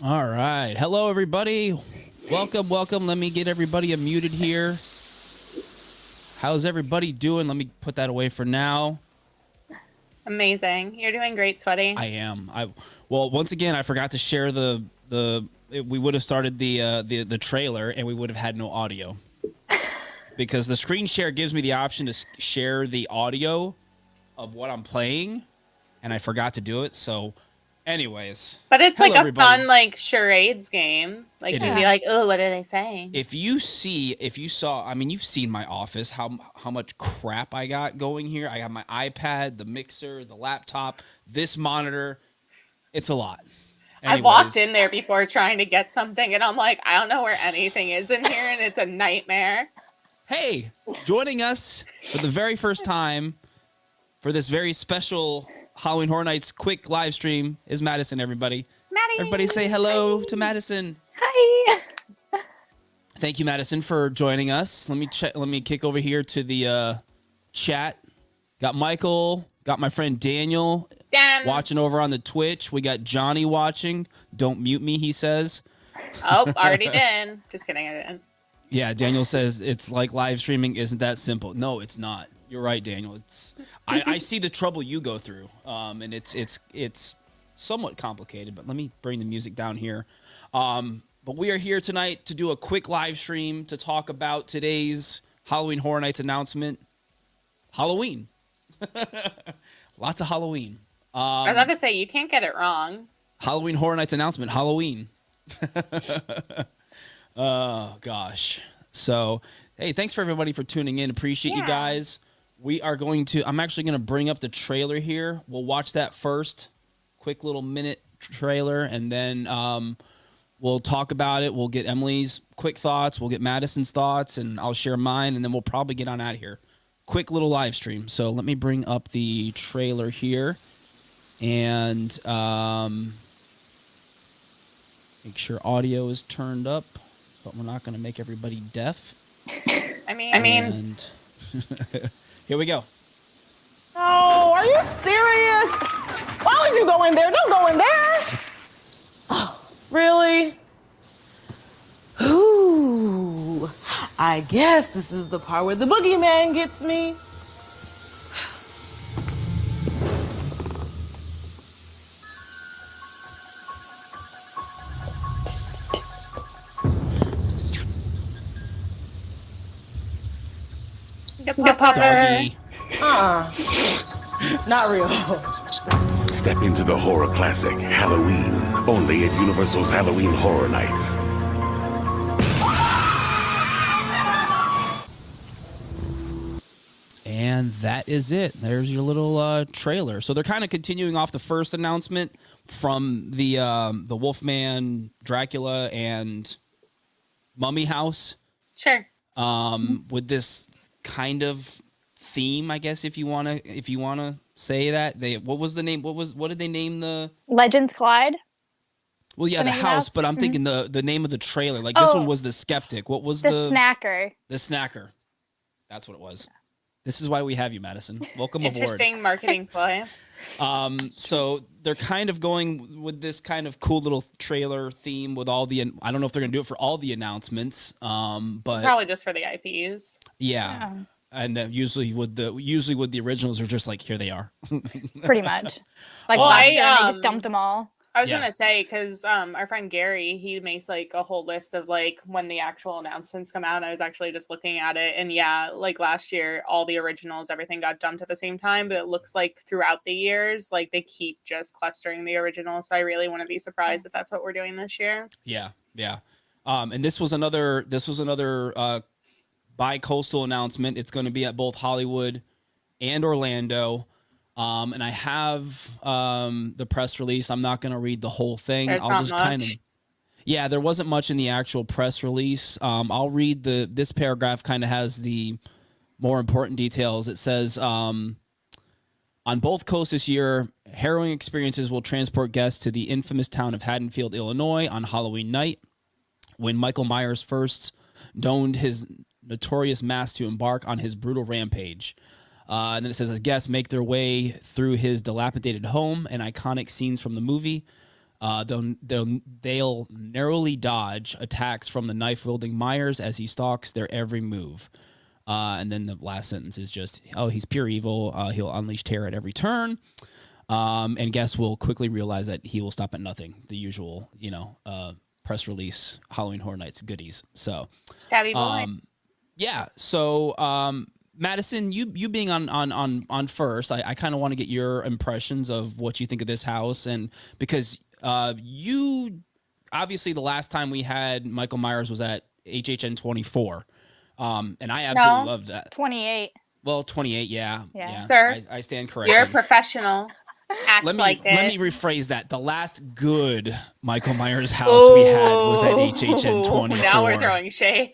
All right. Hello, everybody. Welcome, welcome. Let me get everybody unmuted here. How's everybody doing? Let me put that away for now. Amazing. You're doing great, Sweaty. I am. Well, once again, I forgot to share we would have started the trailer and we would have had no audio. Because the screen share gives me the option to share the audio of what I'm playing, and I forgot to do it. So, anyways, but it's hello, like a everybody. fun charades game. Like It you can be is. like, "Oh, what did I say?" If you saw, I mean, you've seen my office, how much crap I got going here. I got my iPad, the mixer, the laptop, this monitor. It's a lot. I walked Anyways, in there before trying to get something, and I'm like, I don't know where anything is in here, and it's a nightmare. hey, joining us for the very first time for this very special Halloween Horror Nights quick live stream is Madison, everybody. Maddie. Everybody say hello to Madison. Hi. Thank you, Madison, for joining us. Let me kick over here to the chat. Got Michael, got my friend Daniel watching over on the Twitch. We got Johnny watching. Don't mute me, he says. Oh, already did. Just kidding, I didn't. Yeah, Daniel says it's like live streaming isn't that simple. No, it's not. You're right, Daniel. I see the trouble you go through, and it's somewhat complicated. But let me bring the music down here. But we are here tonight to do a quick live stream to talk about today's Halloween Horror Nights announcement. Halloween, lots of Halloween. I was about to say you can't get it wrong. Halloween Horror Nights announcement. Halloween. Oh gosh. So hey, thanks for everybody for tuning in. Appreciate you guys. I'm actually going to bring up the trailer here. We'll watch that first. Quick little minute trailer, and then we'll talk about it. We'll get Emily's quick thoughts. We'll get Madison's thoughts, and I'll share mine, and then we'll probably get on out of here. Quick little live stream. So let me bring up the trailer here, and make sure audio is turned up, but we're not going to make everybody deaf. I mean, here we go. Oh, are you serious? Why would you go in there? Don't go in there. Oh, really? Ooh, I guess this is the part where the boogeyman gets me. Doggy. Not real. Step into the horror classic, Halloween, only at Universal's Halloween Horror Nights. And that is it. There's your little trailer. So they're kind of continuing off the first announcement from the Wolfman, Dracula, and Mummy House. sure. With this kind of theme, I guess, if you wanna say that. What did they name the Legends Collide. Well, yeah, the name of house, the but I'm thinking the name of the trailer. Like this one was the Skeptic. What was The Snacker. The Snacker. That's what it was. This is why we have you, Madison. Welcome aboard. Interesting marketing play. So they're kind of going with this kind of cool little trailer theme with all the. I don't know if they're gonna do it for all the announcements, but Probably just for the IPs. yeah. And then usually with the originals are just like here they are. Pretty much. Like Well, last year, they just dumped them all. I was Yeah. gonna say because our friend Gary, he makes like a whole list of like when the actual announcements come out. I was actually just looking at it, and yeah, like last year, all the originals, everything got dumped at the same time. But it looks like throughout the years, like they keep just clustering the originals. So I really wouldn't be surprised if that's what we're doing this year. Yeah. And this was another bi-coastal announcement. It's going to be at both Hollywood and Orlando. And I have the press release. I'm not going to read the whole thing. There's I'll not just much. kind of Yeah, there wasn't much in the actual press release. I'll read this paragraph kind of has the more important details. It says on both coasts this year, harrowing experiences will transport guests to the infamous town of Haddonfield, Illinois on Halloween night, when Michael Myers first donned his notorious mask to embark on his brutal rampage. And then it says, as guests make their way through his dilapidated home and iconic scenes from the movie, They'll narrowly dodge attacks from the knife-wielding Myers as he stalks their every move. And then the last sentence is just, oh, he's pure evil. He'll unleash terror at every turn. And guests will quickly realize that he will stop at nothing. The usual, press release Halloween Horror Nights goodies. So, Stabby boy. yeah. So, Madison, you being on first, I kind of want to get your impressions of what you think of this house, and because you obviously the last time we had Michael Myers was at HHN 24, and I absolutely loved that. 28. Well, 28, yeah. Sir, I stand corrected. You're a professional. Act let like me it. rephrase that. The last good Michael Myers house we had was at HHN 24. Now we're throwing shade.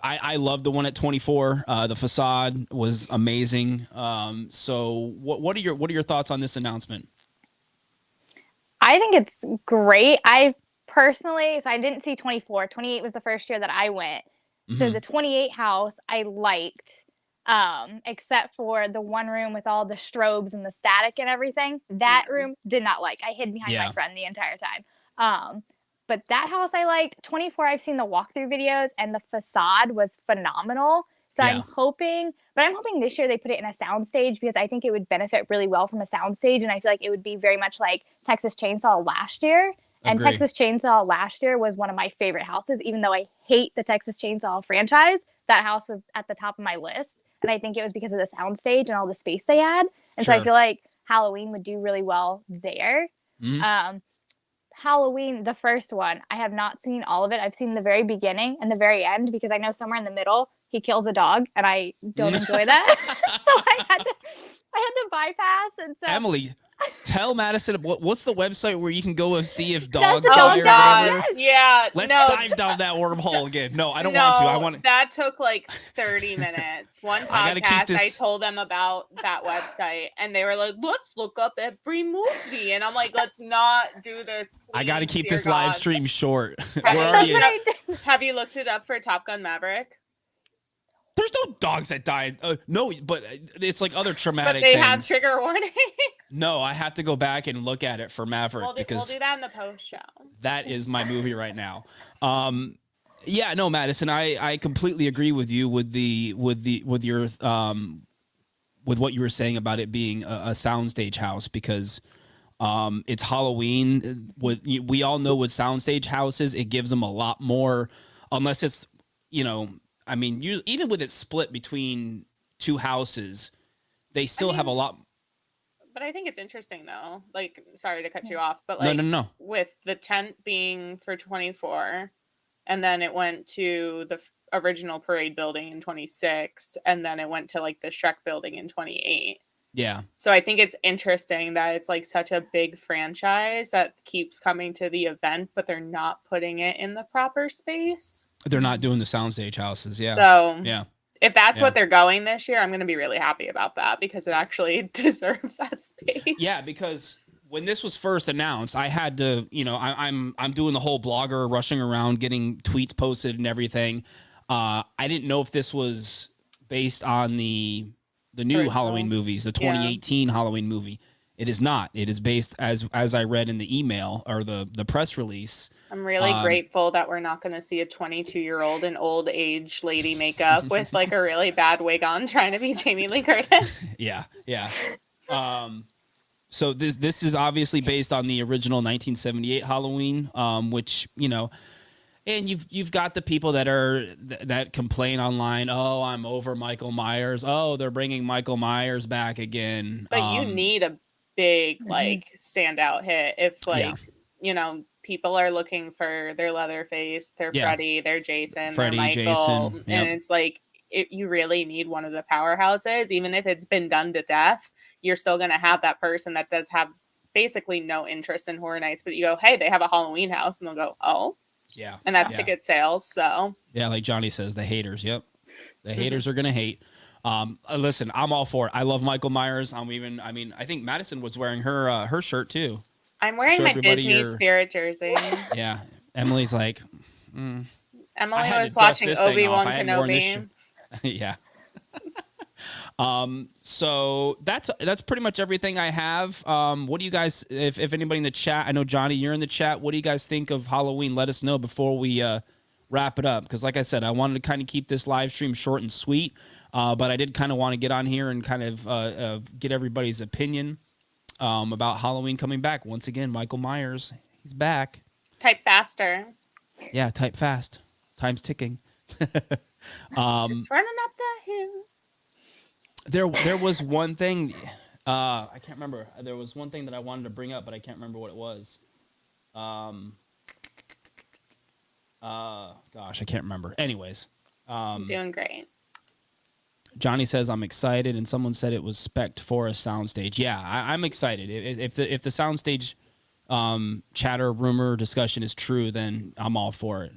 I love the one at 24. The facade was amazing. So what are your thoughts on this announcement? I think it's great. I didn't see 24. 28 was the first year that I went. So the 28 house I liked, except for the one room with all the strobes and the static and everything. That room did not like. I hid behind my friend the entire time. But that house I liked. 24, I've seen the walkthrough videos, and the facade was phenomenal. So I'm hoping this year they put it in a soundstage, because I think it would benefit really well from a soundstage, and I feel like it would be very much like Texas Chainsaw last year. And Agree. Texas Chainsaw last year was one of my favorite houses, even though I hate the Texas Chainsaw franchise. That house was at the top of my list, and I think it was because of the soundstage and all the space they had. And so I feel like Halloween would do really well there. Halloween, the first one, I have not seen all of it. I've seen the very beginning and the very end, because I know somewhere in the middle he kills a dog, and I don't enjoy that. So I had to bypass. And so Emily, tell Madison what's the website where you can go and see if Does dogs the die dog or die? whatever? Yeah. Let's no, dive down that wormhole again. No, I don't want to. I want. That took like 30 minutes. One I gotta keep podcast, this- I told them about that website, and they were like, "Let's look up every movie," and I'm like, "Let's not do this. I got to please, keep dear this live God." stream short. We're Have you already. looked That's it what I up- Have you looked it up for Top Gun Maverick? There's no dogs that died. No, but it's like other traumatic But they things. have trigger warning. No, I have to go back and look at it for Maverick we'll because do that in the post show. that is my movie right now. Yeah, no, Madison, I completely agree with you with your with what you were saying about it being a soundstage house, because it's Halloween. We all know what soundstage houses, it gives them a lot more, unless it's, I mean, even with it split between two houses, they still have a lot. But I think it's interesting though. Like, sorry to cut you off, but like, No. with the tent being for 24, and then it went to the original parade building in 26, and then it went to like the Shrek building in 28. Yeah. So I think it's interesting that it's like such a big franchise that keeps coming to the event, but they're not putting it in the proper space. They're not doing the soundstage houses. Yeah. So yeah. if that's what they're going this year, I'm going to be really happy about that, because it actually deserves that space. Yeah, because when this was first announced, I had to, I'm doing the whole blogger rushing around, getting tweets posted and everything. I didn't know if this was based on the new Original. Halloween movies, the 2018 Halloween movie. It is not. It is based, as I read in the email or the press release. I'm really grateful that we're not going to see a 22-year-old in old age lady makeup with like a really bad wig on trying to be Jamie Lee Curtis. Yeah. So this is obviously based on the original 1978 Halloween, which, and you've got the people that complain online. Oh, I'm over Michael Myers. Oh, they're bringing Michael Myers back again. But you need a big like standout hit if people are looking for their Leatherface, their Freddy, their Jason, Freddy, their Michael, Jason, and it's like you really need one of the powerhouses. Even if it's been done to death, you're still going to have that person that does have basically no interest in Horror Nights, but you go, hey, they have a Halloween house, and they'll go, oh. Yeah. And that's ticket sales. So yeah, like Johnny says, the haters. Yep. The haters are going to hate. Listen, I'm all for it. I love Michael Myers. I think Madison was wearing her shirt too. I'm wearing Show my everybody Disney your- Spirit jersey. Yeah. Emily's like, Emily had was to dust watching this thing Obi-Wan off. I hadn't worn this Kenobi. yeah. So that's pretty much everything I have. What do you guys, if anybody in the chat, I know Johnny, you're in the chat. What do you guys think of Halloween? Let us know before we wrap it up. Because like I said, I wanted to kind of keep this live stream short and sweet. But I did kind of want to get on here and kind of get everybody's opinion about Halloween coming back. Once again, Michael Myers, he's back. Type faster. Yeah, type fast. Time's ticking. Just running up the hill. There was one thing, I can't remember. There was one thing that I wanted to bring up, but I can't remember what it was. Gosh, I can't remember. Anyways. Doing great. Johnny says, I'm excited, and someone said it was spec'd for a soundstage. Yeah, I'm excited. If the soundstage chatter, rumor, discussion is true, then I'm all for it.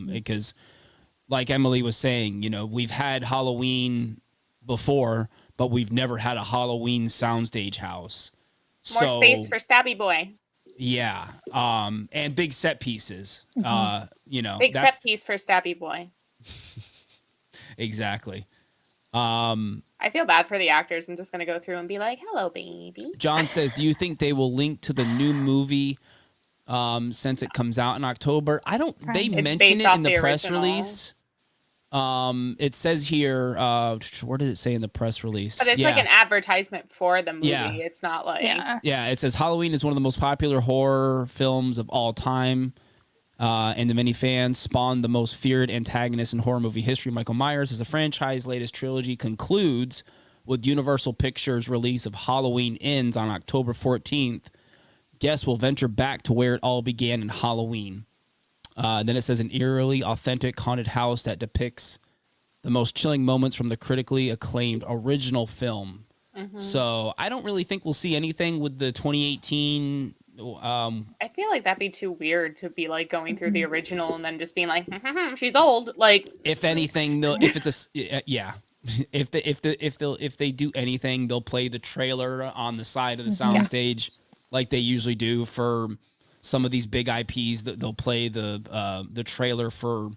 Because, like Emily was saying, you know, we've had Halloween before, but we've never had a Halloween soundstage house. More space for Stabby Boy. Yeah, and big set pieces. You know, Big set piece for Stabby Boy. Exactly. I feel bad for the actors. I'm just going to go through and be like, hello, baby. John says, do you think they will link to the new movie since it comes out in October? I don't. They It's mention based it off in the the press original. release. It says here, where does it say in the press release? But it's like an advertisement for the movie. Yeah. It's not like... Yeah, it says Halloween is one of the most popular horror films of all time. And the many fans spawned the most feared antagonist in horror movie history, Michael Myers. As the franchise's latest trilogy concludes with Universal Pictures' release of Halloween Ends on October 14th, guests will venture back to where it all began in Halloween. Then it says an eerily authentic haunted house that depicts the most chilling moments from the critically acclaimed original film. So I don't really think we'll see anything with the 2018... I feel like that'd be too weird to be like going through the original and then just being like, she's old. Like, if anything, if it's yeah, if they do anything, they'll play the trailer on the side of the soundstage, like they usually do for some of these big IPs. They'll play the trailer for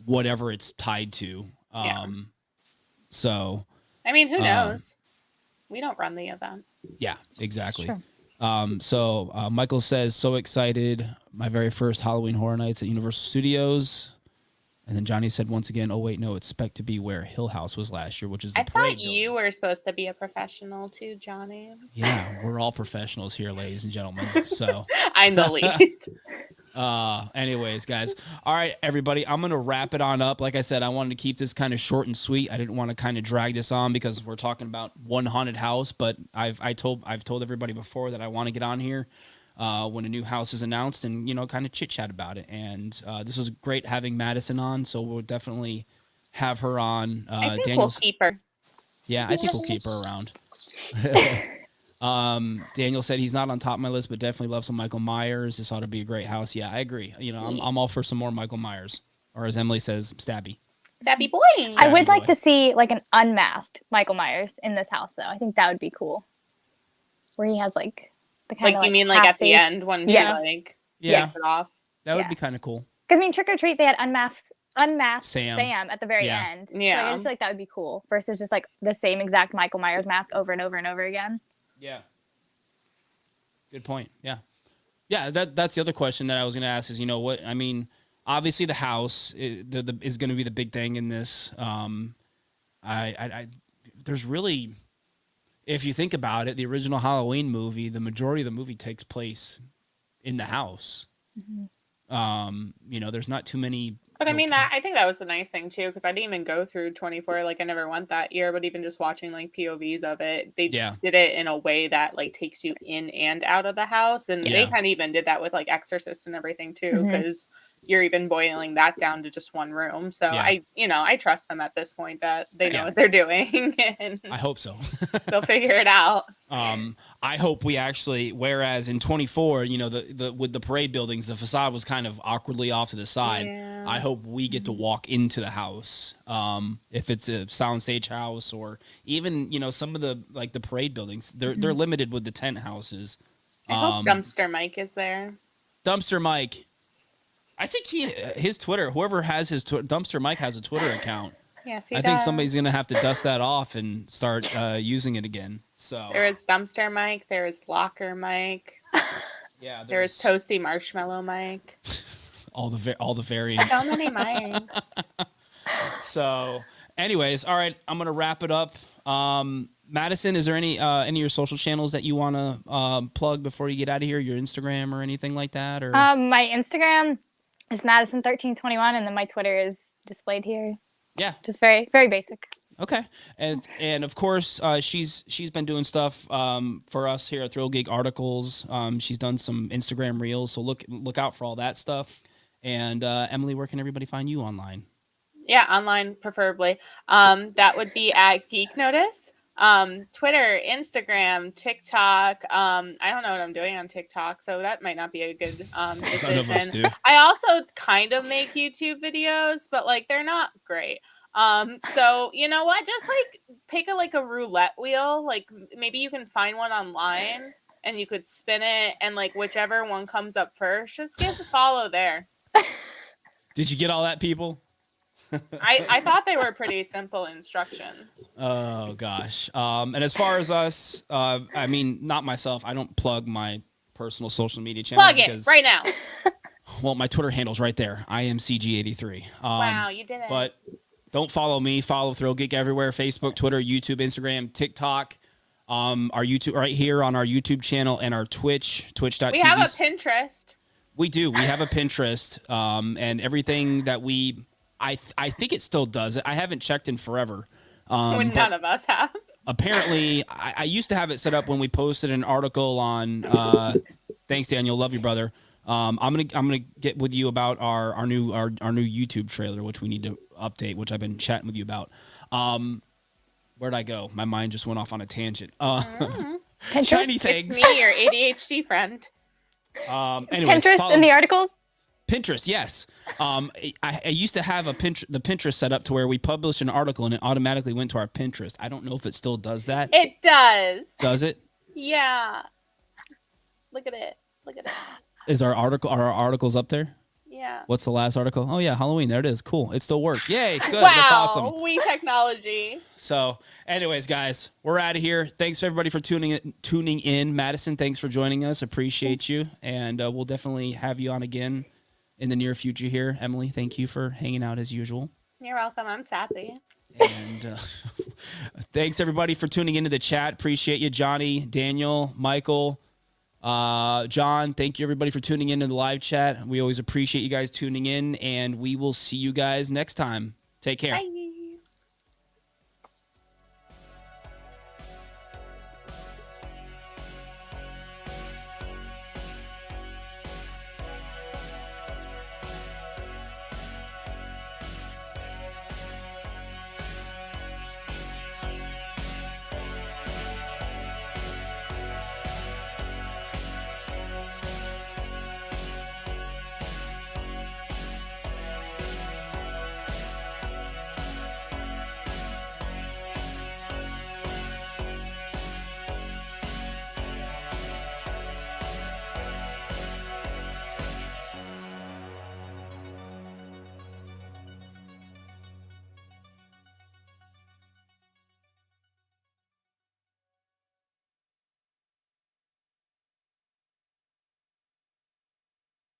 whatever it's tied to. So, I mean, who knows? We don't run the event. Yeah, exactly. So Michael says, so excited. My very first Halloween Horror Nights at Universal Studios. And then Johnny said once again, oh, wait, no, it's spec to be where Hill House was last year, which is the I parade thought you were supposed to be a professional too, Johnny. Yeah, we're all professionals here, ladies and gentlemen. So I'm the least. anyways, guys. All right, everybody, I'm going to wrap it on up. Like I said, I wanted to keep this kind of short and sweet. I didn't want to kind of drag this on because we're talking about one haunted house, but I've told everybody before that I want to get on here when a new house is announced and, you know, kind of chit chat about it. And this was great having Madison on. So we'll definitely have her on. I think we'll keep her. Yeah, I think we'll keep her around. Daniel said he's not on top of my list, but definitely love some Michael Myers. This ought to be a great house. Yeah, I agree. You know, I'm all for some more Michael Myers, or as Emily says, Stabby. Stabby Boy. I would like to see like an unmasked Michael Myers in this house, though. I think that would be cool. Where he has like the kind of like you mean like at the end when she Yes. like Yeah, takes it off. that would be kind of cool. Because I mean, Trick or Treat, they had unmasked Sam. Sam at the very Yeah. end. Yeah. So I just feel like that would be cool versus just like the same exact Michael Myers mask over and over and over again. Yeah. Good point. Yeah. Yeah, that's the other question that I was going to ask is, you know what, I mean, obviously the house is going to be the big thing in this. There's really, if you think about it, the original Halloween movie, the majority of the movie takes place in the house. You know, there's not too many. But I mean, I think that was the nice thing too, because I didn't even go through 24. Like I never went that year, but even just watching like POVs of it, they did it in a way that like takes you in and out of the house, and they kind of even did that with like Exorcist and everything too, because you're even boiling that down to just one room. So I trust them at this point that they know what they're doing, and I hope so. they'll figure it out. I hope we actually, whereas in 24, you know, the with the parade buildings, the facade was kind of awkwardly off to the side. Yeah. I hope we get to walk into the house. If it's a Soundstage House or even, you know, some of the like the parade buildings, they're limited with the tent houses. I hope Dumpster Mike is there. Dumpster Mike, I think his Twitter, whoever has his Dumpster Mike has a Twitter account. Yes, he I does. think somebody's gonna have to dust that off and start using it again. So There is dumpster Mike. There is locker Mike. yeah, There is toasty marshmallow Mike. all the variants. So many Mikes. So, anyways, all right, I'm gonna wrap it up. Madison, is there any of your social channels that you want to plug before you get out of here? Your Instagram or anything like that? Or My Instagram is Madison1321, and then my Twitter is displayed here. yeah, Just very, very basic. okay, and of course, she's been doing stuff for us here at ThrillGeek articles. She's done some Instagram reels, so look out for all that stuff. And Emily, where can everybody find you online? Yeah, online preferably. That would be at Geek Notice. Twitter, Instagram, TikTok. I don't know what I'm doing on TikTok, so that might not be a good decision. None of us do. I also kind of make YouTube videos, but like they're not great. So you know what? Just like pick a roulette wheel. Like maybe you can find one online and you could spin it, and like whichever one comes up first, just give a follow there. Did you get all that, people? I thought they were pretty simple instructions. Oh gosh. And as far as us, I mean, not myself. I don't plug my personal social media channel. Plug it right now. Well, my Twitter handle's right there. I am CG83. Wow, you did it. But don't follow me. Follow ThrillGeek everywhere: Facebook, Twitter, YouTube, Instagram, TikTok. Our YouTube right here on our YouTube channel and our Twitch, twitch.tv. We have a Pinterest. We do. We have a Pinterest, and everything that I think it still does it. I haven't checked in forever. When none of us have. Apparently, I used to have it set up when we posted an article on. Thanks, Daniel. Love you, brother. I'm gonna get with you about our new YouTube trailer, which we need to update, which I've been chatting with you about. Where'd I go? My mind just went off on a tangent. Shiny things. It's me, your ADHD friend. Anyways, Pinterest in the articles? Pinterest, yes. I used to have the Pinterest set up to where we published an article and it automatically went to our Pinterest. I don't know if it still does that. It does. Does it? Yeah. Look at it. Look at it. Is our articles up there? Yeah. What's the last article? Oh yeah, Halloween. There it is. Cool. It still works. Yay. Good. Wow. That's awesome. We technology. So, anyways, guys, we're out of here. Thanks everybody for tuning in. Madison, thanks for joining us. Appreciate you, and we'll definitely have you on again in the near future here. Emily, thank you for hanging out as usual. You're welcome. I'm sassy. And thanks everybody for tuning into the chat. Appreciate you, Johnny, Daniel, Michael, John. Thank you everybody for tuning into the live chat. We always appreciate you guys tuning in, and we will see you guys next time. Take care. Bye.